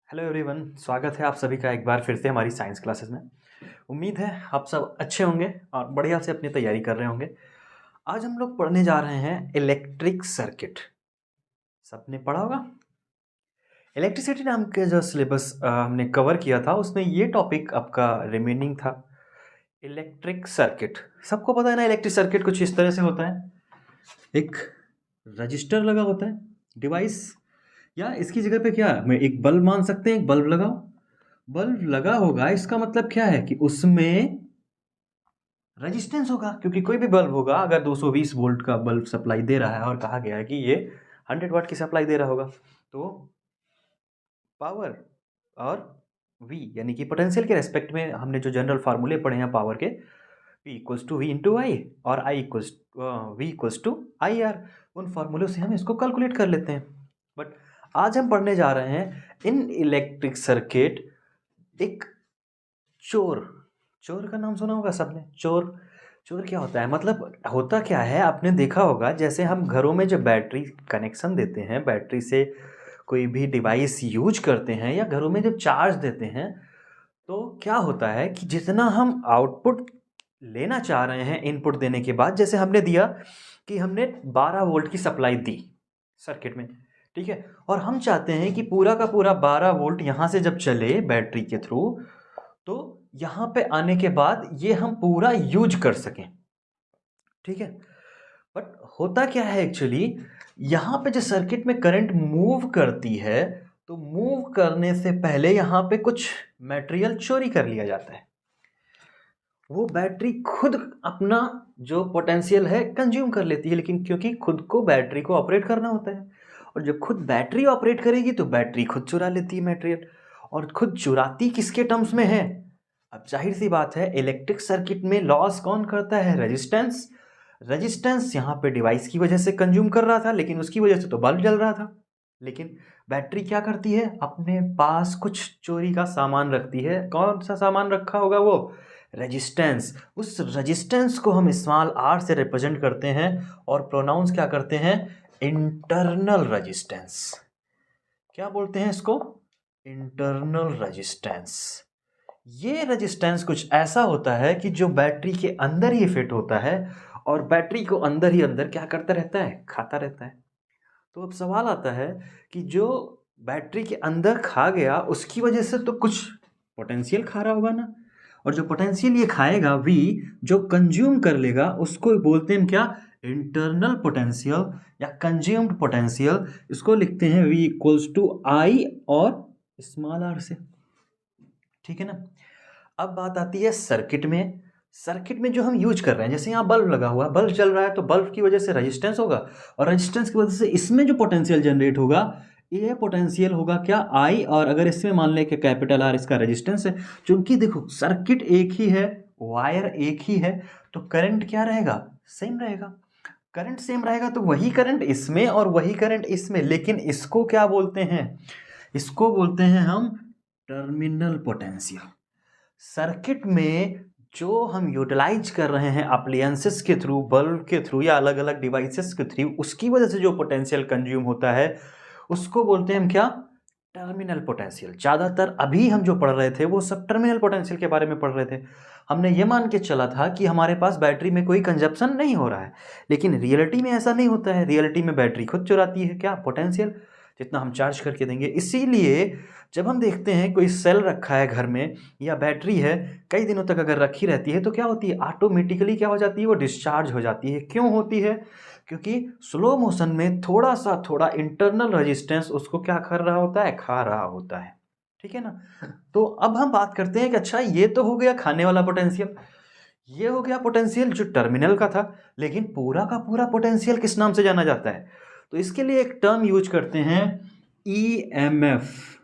Hello everyone, स्वागत है आप सभी का एक बार फिर से हमारी साइंस क्लासेस में। उम्मीद है आप सब अच्छे होंगे और बढ़िया से अपनी तैयारी कर रहे होंगे। आज हम लोग पढ़ने जा रहे हैं इलेक्ट्रिक सर्किट। सबने पढ़ा होगा। इलेक्ट्रिसिटी नाम के जो सिलेबस हमने कवर किया था उसमें ये टॉपिक आपका रिमेनिंग था, इलेक्ट्रिक सर्किट। सबको पता है ना, इलेक्ट्रिक सर्किट कुछ इस तरह से होता है। एक रजिस्टर लगा होता है, डिवाइस, या इसकी जगह पे क्या मैं एक बल्ब मान सकते हैं। एक बल्ब लगाओ, बल्ब लगा होगा, इसका मतलब क्या है कि उसमें रेजिस्टेंस होगा, क्योंकि कोई भी बल्ब होगा अगर 220 वोल्ट का बल्ब सप्लाई दे रहा है और कहा गया है कि ये 100 वाट की सप्लाई दे रहा होगा, तो पावर और V यानी कि पोटेंशियल के रेस्पेक्ट में हमने जो जनरल फार्मूले पढ़े हैं पावर के, P equals to V into I और I equals V equals to I R, उन फार्मूलों से हम इसको कैलकुलेट कर लेते हैं। बट आज हम पढ़ने जा रहे हैं इन इलेक्ट्रिक सर्किट एक चोर। चोर का नाम सुना होगा सबने। चोर, चोर क्या होता है, मतलब होता क्या है, आपने देखा होगा जैसे हम घरों में जब बैटरी कनेक्शन देते हैं, बैटरी से कोई भी डिवाइस यूज करते हैं या घरों में जब चार्ज देते हैं, तो क्या होता है कि जितना हम आउटपुट लेना चाह रहे हैं इनपुट देने के बाद, जैसे हमने दिया कि हमने 12 वोल्ट की सप्लाई दी सर्किट में, ठीक है, और हम चाहते हैं कि पूरा का पूरा 12 वोल्ट यहाँ से जब चले बैटरी के थ्रू, तो यहाँ पे आने के बाद ये हम पूरा यूज कर सकें, ठीक है। बट होता क्या है एक्चुअली, यहाँ पे जो सर्किट में करंट मूव करती है, तो मूव करने से पहले यहाँ पे कुछ मटेरियल चोरी कर लिया जाता है। वो बैटरी खुद अपना जो पोटेंशियल है कंज्यूम कर लेती है, लेकिन क्योंकि खुद को बैटरी को ऑपरेट करना होता है, और जब खुद बैटरी ऑपरेट करेगी तो बैटरी खुद चुरा लेती है मटेरियल। और खुद चुराती किसके टर्म्स में है, अब जाहिर सी बात है इलेक्ट्रिक सर्किट में लॉस कौन करता है, रेजिस्टेंस। रेजिस्टेंस यहाँ पे डिवाइस की वजह से कंज्यूम कर रहा था, लेकिन उसकी वजह से तो बल्ब जल रहा था। लेकिन बैटरी क्या करती है, अपने पास कुछ चोरी का सामान रखती है। कौन सा सामान रखा होगा, वो रेजिस्टेंस। उस रेजिस्टेंस को हम स्मॉल आर से रिप्रेजेंट करते हैं और प्रोनाउंस क्या करते हैं, इंटरनल रेजिस्टेंस। क्या बोलते हैं इसको, इंटरनल रेजिस्टेंस। ये रेजिस्टेंस कुछ ऐसा होता है कि जो बैटरी के अंदर ही फिट होता है और बैटरी को अंदर ही अंदर क्या करता रहता है, खाता रहता है। तो अब सवाल आता है कि जो बैटरी के अंदर खा गया उसकी वजह से तो कुछ पोटेंशियल खा रहा होगा ना, और जो पोटेंशियल ये खाएगा V, जो कंज्यूम कर लेगा, उसको बोलते हैं क्या, इंटरनल पोटेंशियल या कंज्यूम्ड पोटेंशियल। इसको लिखते हैं V इक्वल्स टू I और स्मॉल r से, ठीक है ना। अब बात आती है सर्किट में। सर्किट में जो हम यूज कर रहे हैं, जैसे यहाँ बल्ब लगा हुआ है, बल्ब चल रहा है, तो बल्ब की वजह से रेजिस्टेंस होगा, और रेजिस्टेंस की वजह से इसमें जो पोटेंशियल जनरेट होगा, ये पोटेंशियल होगा क्या, आई। और अगर इसमें मान लें कि कैपिटल आर इसका रेजिस्टेंस है, क्योंकि देखो सर्किट एक ही है, वायर एक ही है, तो करंट क्या रहेगा, सेम रहेगा। करंट सेम रहेगा तो वही करंट इसमें और वही करंट इसमें, लेकिन इसको क्या बोलते हैं, इसको बोलते हैं हम टर्मिनल पोटेंशियल। सर्किट में जो हम यूटिलाइज कर रहे हैं अप्लायंसेस के थ्रू, बल्ब के थ्रू या अलग अलग डिवाइसेस के थ्रू, उसकी वजह से जो पोटेंशियल कंज्यूम होता है उसको बोलते हैं हम क्या, टर्मिनल पोटेंशियल। ज़्यादातर अभी हम जो पढ़ रहे थे वो सब टर्मिनल पोटेंशियल के बारे में पढ़ रहे थे। हमने ये मान के चला था कि हमारे पास बैटरी में कोई कंजप्शन नहीं हो रहा है, लेकिन रियलिटी में ऐसा नहीं होता है। रियलिटी में बैटरी खुद चुराती है क्या, पोटेंशियल, जितना हम चार्ज करके देंगे। इसीलिए जब हम देखते हैं कोई सेल रखा है घर में या बैटरी है, कई दिनों तक अगर रखी रहती है तो क्या होती है, ऑटोमेटिकली क्या हो जाती है, वो डिस्चार्ज हो जाती है। क्यों होती है, क्योंकि स्लो मोशन में थोड़ा इंटरनल रेजिस्टेंस उसको क्या कर रहा होता है, खा रहा होता है, ठीक है ना। तो अब हम बात करते हैं कि अच्छा ये तो हो गया खाने वाला पोटेंशियल, ये हो गया पोटेंशियल जो टर्मिनल का था, लेकिन पूरा का पूरा पोटेंशियल किस नाम से जाना जाता है, तो इसके लिए एक टर्म यूज करते हैं, ईएमएफ।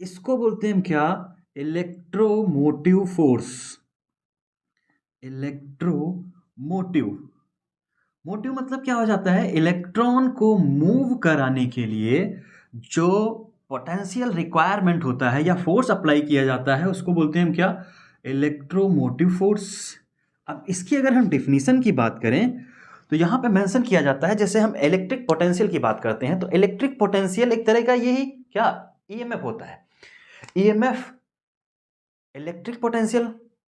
इसको बोलते हैं हम क्या, इलेक्ट्रोमोटिव फोर्स। इलेक्ट्रोमोटिव, मोटिव मतलब क्या हो जाता है, इलेक्ट्रॉन को मूव कराने के लिए जो पोटेंशियल रिक्वायरमेंट होता है या फोर्स अप्लाई किया जाता है उसको बोलते हैं हम क्या, इलेक्ट्रोमोटिव फोर्स। अब इसकी अगर हम डिफिनीशन की बात करें तो यहाँ पे मेंशन किया जाता है, जैसे हम इलेक्ट्रिक पोटेंशियल की बात करते हैं तो इलेक्ट्रिक पोटेंशियल एक तरह का यही क्या ईएमएफ होता है। EMF electric potential.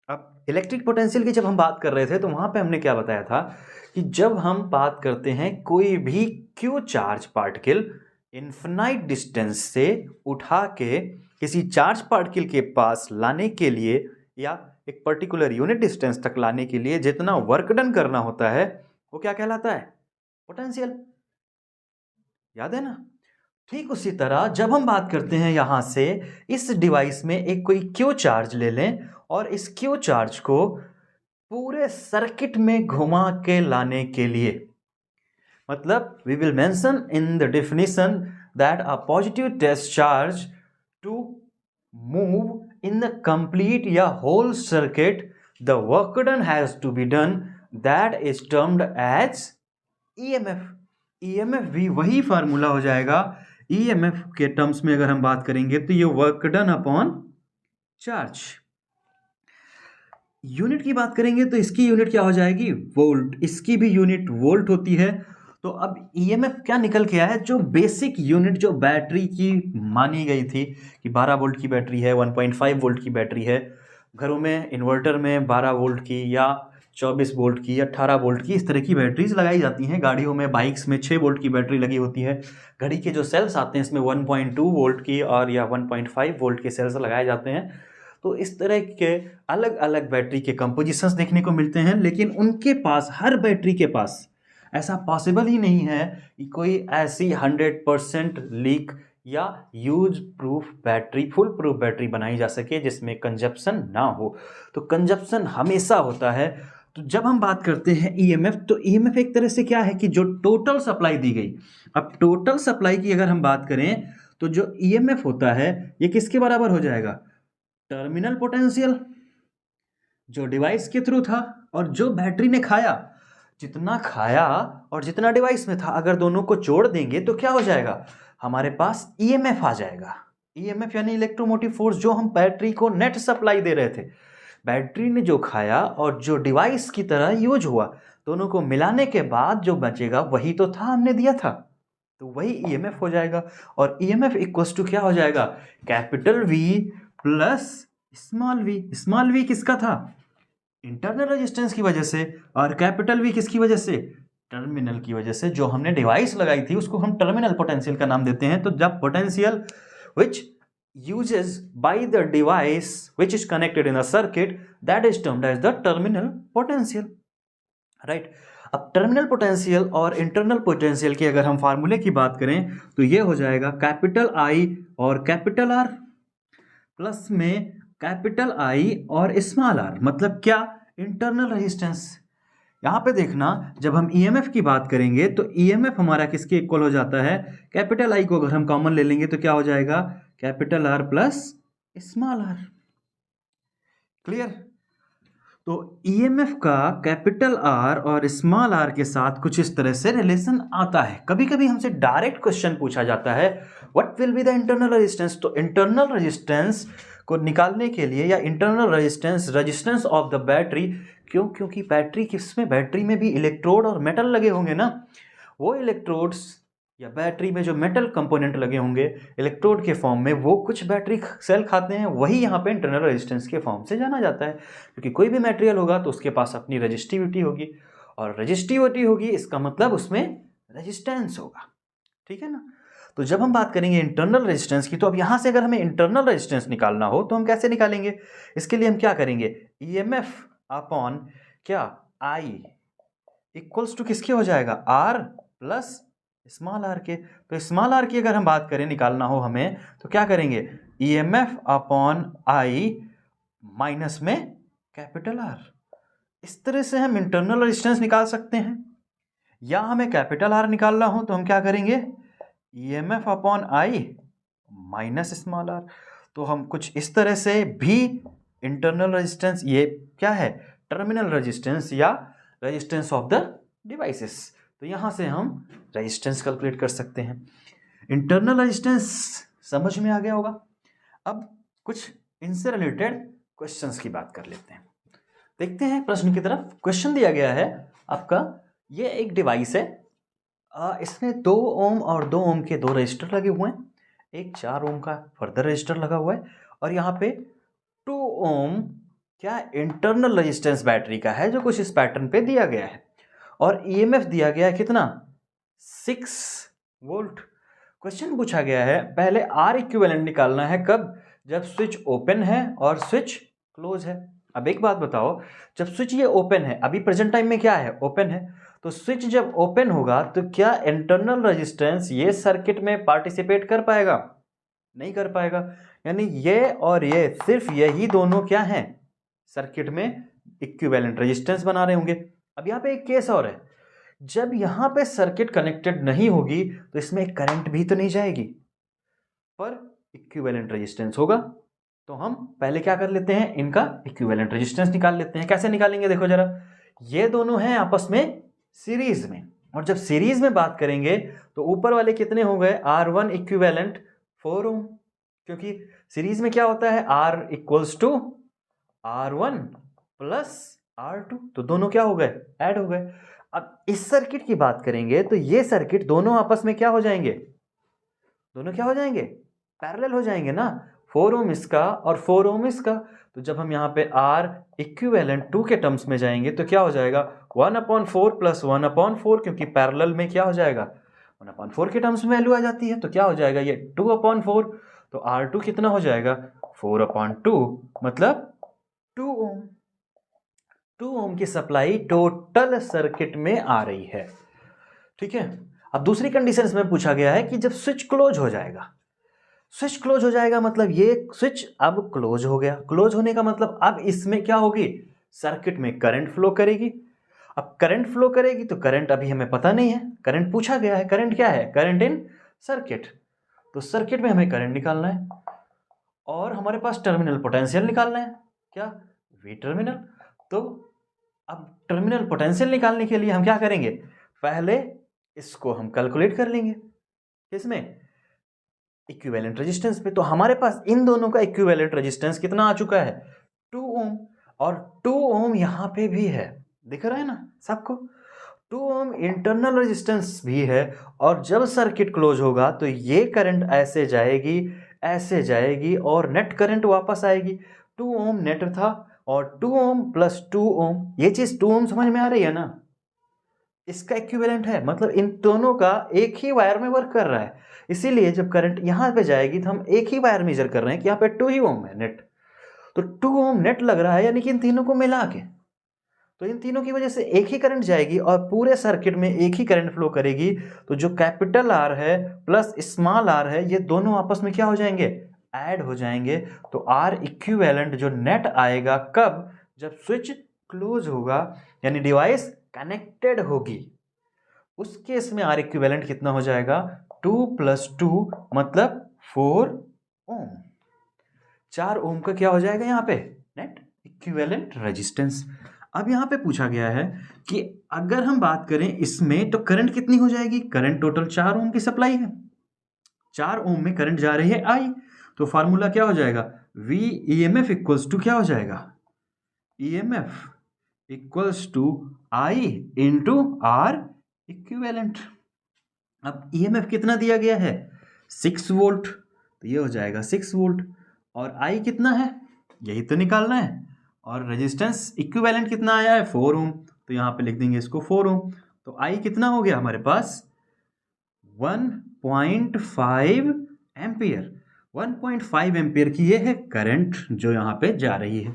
अब इलेक्ट्रिक पोटेंशियल की जब हम बात कर रहे थे तो वहां पे हमने क्या बताया था कि जब हम बात करते हैं कोई भी Q charge particle infinite distance से उठा के किसी चार्ज पार्टिकल के पास लाने के लिए या एक पर्टिकुलर यूनिट डिस्टेंस तक लाने के लिए जितना वर्क डन करना होता है वो क्या कहलाता है, पोटेंशियल। याद है ना। ठीक उसी तरह जब हम बात करते हैं यहां से इस डिवाइस में एक कोई क्यू चार्ज ले लें और इस क्यू चार्ज को पूरे सर्किट में घुमा के लाने के लिए, मतलब we will mention in the definition that a positive test charge to move in the complete या whole circuit the work done has to be done, that is termed as EMF. EMF भी वही formula हो जाएगा। EMF के terms में अगर हम बात करेंगे तो ये work done upon charge. Unit की बात करेंगे तो इसकी यूनिट क्या हो जाएगी, वोल्ट। इसकी भी यूनिट वोल्ट होती है। तो अब ईएमएफ क्या निकल के आया है, जो बेसिक यूनिट जो बैटरी की मानी गई थी कि 12 वोल्ट की बैटरी है, 1.5 वोल्ट की बैटरी है, घरों में इन्वर्टर में 12 वोल्ट की या 24 वोल्ट की, 18 वोल्ट की, इस तरह की बैटरीज लगाई जाती हैं। गाड़ियों में, बाइक्स में 6 वोल्ट की बैटरी लगी होती है। घड़ी के जो सेल्स आते हैं इसमें 1.2 वोल्ट की और या 1.5 वोल्ट के सेल्स लगाए जाते हैं। तो इस तरह के अलग अलग बैटरी के कंपोजिशंस देखने को मिलते हैं, लेकिन उनके पास, हर बैटरी के पास ऐसा पॉसिबल ही नहीं है कि कोई ऐसी 100% लीक या use proof battery, full proof battery बनाई जा सके जिसमें कंजप्शन ना हो। तो कंजप्शन हमेशा होता है। तो जब हम बात करते हैं ईएमएफ, तो ईएमएफ एक तरह से क्या है कि जो टोटल सप्लाई दी गई। अब टोटल सप्लाई की अगर हम बात करें तो जो ईएमएफ होता है ये किसके बराबर हो जाएगा, टर्मिनल पोटेंशियल जो डिवाइस के थ्रू था और जो बैटरी ने खाया, जितना खाया और जितना डिवाइस में था, अगर दोनों को जोड़ देंगे तो क्या हो जाएगा, हमारे पास ईएमएफ आ जाएगा। ईएमएफ यानी इलेक्ट्रोमोटिव फोर्स, जो हम बैटरी को नेट सप्लाई दे रहे थे, बैटरी ने जो खाया और जो डिवाइस की तरह यूज हुआ, दोनों को मिलाने के बाद जो बचेगा वही तो था, हमने दिया था, तो वही ईएमएफ हो जाएगा। और ईएमएफ इक्वल्स टू क्या हो जाएगा, capital V plus small v. Small v किसका था, इंटरनल रेजिस्टेंस की वजह से, और कैपिटल वी किसकी वजह से, टर्मिनल की वजह से। जो हमने डिवाइस लगाई थी उसको हम टर्मिनल पोटेंशियल का नाम देते हैं। तो जब potential which uses by the device which is connected in a circuit, that is termed as the terminal potential, right? अब टर्मिनल पोटेंशियल और इंटरनल पोटेंशियल की अगर हम फार्मूले की बात करें तो ये हो जाएगा कैपिटल आई और कैपिटल आर प्लस में कैपिटल आई और स्मॉल आर। मतलब क्या, इंटरनल रेजिस्टेंस। यहाँ पे देखना, जब हम ईएमएफ की बात करेंगे तो ईएमएफ हमारा किसके इक्वल हो जाता है, कैपिटल आई को अगर हम कॉमन ले लेंगे तो क्या हो जाएगा, capital R plus small r. Clear. तो ईएमएफ का कैपिटल आर और स्मॉल आर के साथ कुछ इस तरह से रिलेशन आता है। कभी कभी हमसे डायरेक्ट क्वेश्चन पूछा जाता है, what will be the internal resistance. तो इंटरनल रेजिस्टेंस को निकालने के लिए, या internal resistance of the battery, क्यों, क्योंकि बैटरी किसमें, बैटरी में भी इलेक्ट्रोड और मेटल लगे होंगे ना, वो इलेक्ट्रोड्स या बैटरी में जो मेटल कंपोनेंट लगे होंगे इलेक्ट्रोड के फॉर्म में, वो कुछ बैटरी सेल खाते हैं, वही यहाँ पे इंटरनल रेजिस्टेंस के फॉर्म से जाना जाता है। क्योंकि कोई भी मटेरियल होगा तो उसके पास अपनी रेजिस्टिविटी होगी, और रेजिस्टिविटी होगी इसका मतलब उसमें रेजिस्टेंस होगा। ठीक है ना। तो जब हम बात करेंगे इंटरनल रेजिस्टेंस की, तो अब यहाँ से अगर हमें इंटरनल रेजिस्टेंस निकालना हो तो हम कैसे निकालेंगे, इसके लिए हम क्या करेंगे, ईएमएफ अपॉन क्या, आई इक्वल्स टू किसके हो जाएगा, आर प्लस स्मॉल आर के। तो स्मॉल आर की अगर हम बात करें, निकालना हो हमें, तो क्या करेंगे, ईएमएफ अपॉन आई माइनस में कैपिटल आर। इस तरह से हम इंटरनल रेजिस्टेंस निकाल सकते हैं। या हमें कैपिटल आर निकालना हो तो हम क्या करेंगे, EMF upon I minus small r. तो हम कुछ इस तरह से भी इंटरनल रेजिस्टेंस, ये क्या है, टर्मिनल रेजिस्टेंस या रेजिस्टेंस ऑफ द डिवाइसेस, तो यहां से हम रेजिस्टेंस कैलकुलेट कर सकते हैं। इंटरनल रेजिस्टेंस समझ में आ गया होगा। अब कुछ इनसे रिलेटेड क्वेश्चंस की बात कर लेते हैं। देखते हैं प्रश्न की तरफ। क्वेश्चन दिया गया है आपका, ये एक डिवाइस है, इसमें 2 ओम और 2 ओम के 2 रजिस्टर लगे हुए हैं, एक 4 ओम का फर्दर रजिस्टर लगा हुआ है और यहाँ पे 2 ओम क्या इंटरनल रेजिस्टेंस बैटरी का है जो कुछ इस पैटर्न पे दिया गया है और ईएमएफ दिया गया है कितना 6 वोल्ट। क्वेश्चन पूछा गया है पहले आर इक्विवेलेंट निकालना है कब, जब स्विच ओपन है और स्विच क्लोज है। अब एक बात बताओ, जब स्विच ये ओपन है, अभी प्रेजेंट टाइम में क्या है ओपन है, तो स्विच जब ओपन होगा तो क्या इंटरनल रेजिस्टेंस ये सर्किट में पार्टिसिपेट कर पाएगा, नहीं कर पाएगा। यानी ये और ये सिर्फ यही दोनों क्या हैं सर्किट में इक्विवेलेंट रेजिस्टेंस बना रहे होंगे। अब यहाँ पे एक केस और है, जब यहाँ पे सर्किट कनेक्टेड नहीं होगी तो इसमें करंट भी तो नहीं जाएगी पर इक्विवेलेंट रेजिस्टेंस होगा। तो हम पहले क्या कर लेते हैं, इनका इक्विवेलेंट रेजिस्टेंस निकाल लेते हैं। कैसे निकालेंगे देखो जरा, ये दोनों हैं आपस में सीरीज में, और जब सीरीज में बात करेंगे तो ऊपर वाले कितने हो गए R1 इक्विवेलेंट 4 ओम, क्योंकि सीरीज में क्या होता है R equals to R1 plus R2, तो दोनों क्या हो गए ऐड हो गए। अब इस सर्किट की बात करेंगे तो ये सर्किट दोनों आपस में क्या हो जाएंगे, दोनों क्या हो जाएंगे पैरेलल हो जाएंगे ना, 4 ओम इसका और 4 ओम इसका। तो जब हम यहाँ पे R इक्विवेलेंट 2 के टर्म्स में जाएंगे तो क्या हो जाएगा 1/4 प्लस 1/4, क्योंकि पैरेलल में क्या हो जाएगा 1/4 के टर्म्स में वैल्यू आ जाती है, तो क्या हो जाएगा ये 2/4, तो R2 कितना हो जाएगा 4/2, मतलब 2 ओम। 2 ओम की सप्लाई टोटल सर्किट में आ रही है, ठीक है। अब दूसरी कंडीशन में पूछा गया है कि जब स्विच क्लोज हो जाएगा, स्विच क्लोज हो जाएगा मतलब ये स्विच अब क्लोज हो गया, क्लोज होने का मतलब अब इसमें क्या होगी सर्किट में करंट फ्लो करेगी। अब करंट फ्लो करेगी तो करंट अभी हमें पता नहीं है, करंट पूछा गया है, करंट क्या है करंट इन सर्किट, तो सर्किट में हमें करंट निकालना है और हमारे पास टर्मिनल पोटेंशियल निकालना है, क्या वी टर्मिनल। तो अब टर्मिनल पोटेंशियल निकालने के लिए हम क्या करेंगे, पहले इसको हम कैलकुलेट कर लेंगे किसमें इक्विवेलेंट रेजिस्टेंस पे। तो हमारे पास इन दोनों का इक्विवेलेंट रेजिस्टेंस कितना आ चुका है 2 ओम, और 2 ओम यहाँ पे भी है, दिख रहा है ना सबको, 2 ओम इंटरनल रेजिस्टेंस भी है। और जब सर्किट क्लोज होगा तो ये करंट ऐसे जाएगी और नेट करंट वापस आएगी। 2 ओम नेट था और 2 ओम प्लस 2 ओम, ये चीज 2 ओम समझ में आ रही है ना, इसका इक्विवेलेंट है, मतलब इन दोनों का एक ही वायर में वर्क कर रहा है। इसीलिए जब करंट यहाँ पे जाएगी तो हम एक ही वायर मेजर कर रहे हैं कि यहाँ पे 2 ही ओम है नेट, तो 2 ओम नेट लग रहा है, यानी कि इन तीनों को मिला के, तो इन तीनों की वजह से एक ही करंट जाएगी और पूरे सर्किट में एक ही करंट फ्लो करेगी। तो जो कैपिटल आर है प्लस स्मॉल आर है, ये दोनों आपस में क्या हो जाएंगे ऐड हो जाएंगे। तो आर इक्विवेलेंट जो नेट आएगा कब, जब स्विच क्लोज होगा यानी डिवाइस कनेक्टेड होगी, उस केस में आर इक्विवेलेंट कितना हो जाएगा 2 + 2 मतलब 4 ओम। 4 ओम का क्या हो जाएगा यहाँ पे नेट इक्विवेलेंट रेजिस्टेंस। अब यहाँ पे पूछा गया है कि अगर हम बात करें इसमें तो करंट कितनी हो जाएगी, करंट टोटल 4 ओम की सप्लाई है, 4 ओम में करंट जा रही है आई, तो फार्मूला क्या हो जाएगा V EMF इक्वल्स टू क्या हो जाएगा EMF equals to I into R equivalent. अब EMF कितना दिया गया है 6 वोल्ट, तो ये हो जाएगा 6 वोल्ट, और I कितना है यही तो निकालना है, और रेजिस्टेंस इक्विवेलेंट कितना आया है 4 ओम, तो यहाँ पे लिख देंगे इसको 4 ओम। तो I कितना हो गया हमारे पास 1.5 एम्पियर, 1.5 एम्पियर की ये है करंट जो यहाँ पे जा रही है,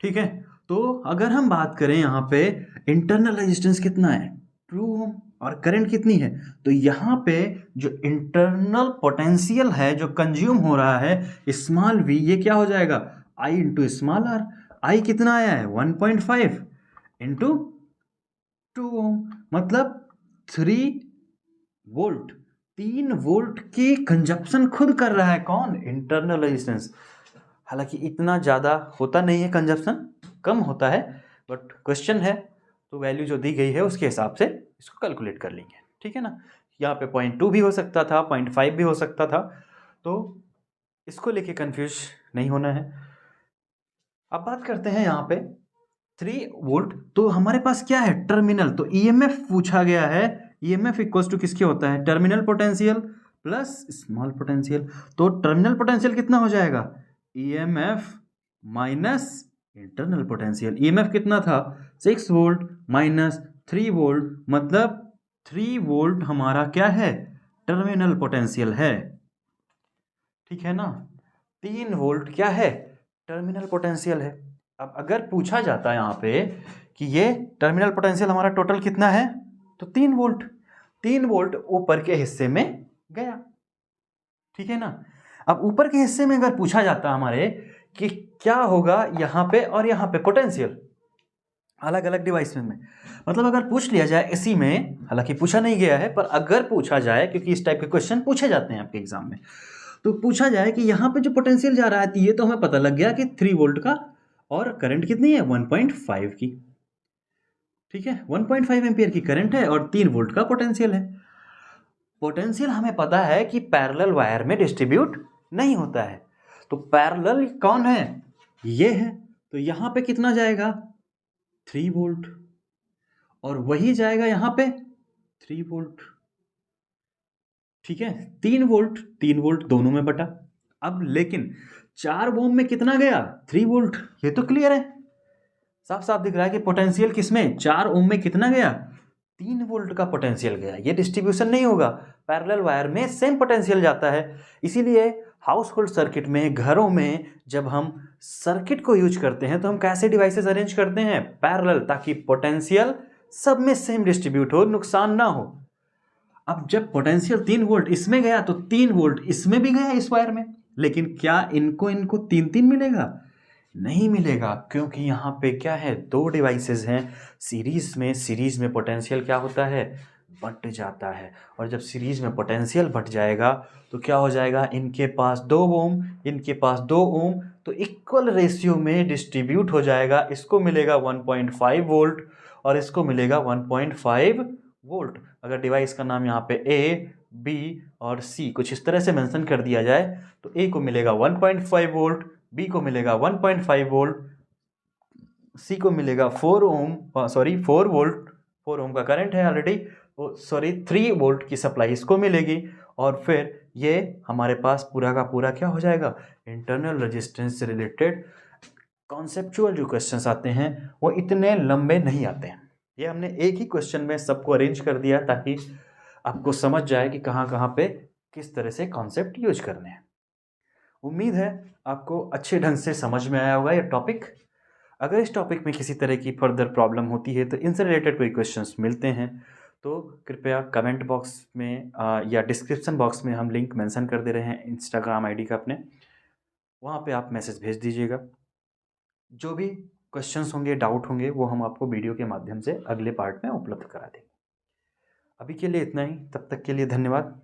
ठीक है। तो अगर हम बात करें यहाँ पे इंटरनल रेजिस्टेंस कितना है 2 ओम और करंट कितनी है, तो यहाँ पे जो इंटरनल पोटेंशियल है जो कंज्यूम हो रहा है स्मॉल v, ये क्या हो जाएगा I into small r। I कितना आया है 1.5 इंटू 2 ओम, मतलब 3 वोल्ट, 3 वोल्ट की कंजप्शन खुद कर रहा है कौन इंटरनल रेजिस्टेंस। हालांकि इतना ज़्यादा होता नहीं है कंजप्शन, कम होता है, बट क्वेश्चन है तो वैल्यू जो दी गई है उसके हिसाब से इसको कैलकुलेट कर लेंगे, ठीक है ना। यहाँ पे 0.2 भी हो सकता था, 0.5 भी हो सकता था, तो इसको लेके कंफ्यूज नहीं होना है। अब बात करते हैं यहाँ पे 3 वोल्ट। तो हमारे पास क्या है, टर्मिनल। तो ईएमएफ पूछा गया है, ईएमएफ इक्वल्स टू किसके होता है, terminal potential plus small potential. तो टर्मिनल पोटेंशियल कितना हो जाएगा, EMF minus internal potential. EMF कितना था, 6 वोल्ट माइनस 3 वोल्ट, मतलब 3 वोल्ट हमारा क्या है, टर्मिनल पोटेंशियल है। ठीक है ना, 3 वोल्ट क्या है, टर्मिनल पोटेंशियल है। अब अगर पूछा जाता है यहाँ पे कि ये टर्मिनल पोटेंशियल हमारा टोटल कितना है, तो 3 वोल्ट, 3 वोल्ट ऊपर के हिस्से में गया। ठीक है ना। अब ऊपर के हिस्से में अगर पूछा जाता हमारे कि क्या होगा यहाँ पे और यहाँ पे पोटेंशियल अलग अलग डिवाइस में, मतलब अगर पूछ लिया जाए इसी में, हालांकि पूछा नहीं गया है पर अगर पूछा जाए, क्योंकि इस टाइप के क्वेश्चन पूछे जाते हैं आपके एग्जाम में, तो पूछा जाए कि यहाँ पे जो पोटेंशियल जा रहा है, ये तो हमें पता लग गया कि 3 वोल्ट का, और करंट कितनी है, 1.5 की। ठीक है, 1.5 एम्पियर की करंट है और 3 वोल्ट का पोटेंशियल है। पोटेंशियल हमें पता है कि पैरेलल वायर में डिस्ट्रीब्यूट नहीं होता है, तो पैरेलल कौन है, ये है। तो यहाँ पे कितना जाएगा, 3 वोल्ट, और वही जाएगा यहाँ पे 3 वोल्ट। ठीक है, 3 वोल्ट 3 वोल्ट दोनों में बटा। अब लेकिन 4 ओम में कितना गया, 3 वोल्ट। ये तो क्लियर है, साफ साफ दिख रहा है कि पोटेंशियल किसमें, 4 ओम में कितना गया, 3 वोल्ट का पोटेंशियल गया। ये डिस्ट्रीब्यूशन नहीं होगा, पैरेलल वायर में सेम पोटेंशियल जाता है। इसीलिए हाउस होल्ड सर्किट में, घरों में जब हम सर्किट को यूज करते हैं तो हम कैसे डिवाइसेस अरेंज करते हैं, पैरेलल, ताकि पोटेंशियल सब में सेम डिस्ट्रीब्यूट हो, नुकसान ना हो। अब जब पोटेंशियल 3 वोल्ट इसमें गया तो 3 वोल्ट इसमें भी गया, इस वायर में, लेकिन क्या इनको 3 मिलेगा, नहीं मिलेगा, क्योंकि यहाँ पे क्या है, 2 डिवाइसेस हैं सीरीज में पोटेंशियल क्या होता है, बट जाता है। और जब सीरीज में पोटेंशियल बट जाएगा तो क्या हो जाएगा, इनके पास 2 ओम, इनके पास 2 ओम, तो इक्वल रेशियो में डिस्ट्रीब्यूट हो जाएगा। इसको मिलेगा 1.5 वोल्ट और इसको मिलेगा 1.5 वोल्ट। अगर डिवाइस का नाम यहाँ पे ए, बी और सी कुछ इस तरह से मेंशन कर दिया जाए तो ए को मिलेगा 1.5 वोल्ट, बी को मिलेगा 1.5 वोल्ट, सी को मिलेगा 4 वोल्ट, 4 ओम का करंट है ऑलरेडी, 3 वोल्ट की सप्लाई इसको मिलेगी। और फिर ये हमारे पास पूरा का पूरा क्या हो जाएगा, इंटरनल रेजिस्टेंस से रिलेटेड कॉन्सेप्चुअल जो क्वेश्चंस आते हैं वो इतने लंबे नहीं आते हैं। ये हमने एक ही क्वेश्चन में सबको अरेंज कर दिया ताकि आपको समझ जाए कि कहाँ कहाँ पे किस तरह से कॉन्सेप्ट यूज करने हैं। उम्मीद है आपको अच्छे ढंग से समझ में आया होगा ये टॉपिक। अगर इस टॉपिक में किसी तरह की फर्दर प्रॉब्लम होती है तो इनसे रिलेटेड कोई क्वेश्चंस मिलते हैं तो कृपया कमेंट बॉक्स में या डिस्क्रिप्शन बॉक्स में हम लिंक मेंशन कर दे रहे हैं इंस्टाग्राम आईडी का अपने, वहाँ पे आप मैसेज भेज दीजिएगा। जो भी क्वेश्चंस होंगे, डाउट होंगे, वो हम आपको वीडियो के माध्यम से अगले पार्ट में उपलब्ध करा देंगे। अभी के लिए इतना ही, तब तक के लिए धन्यवाद।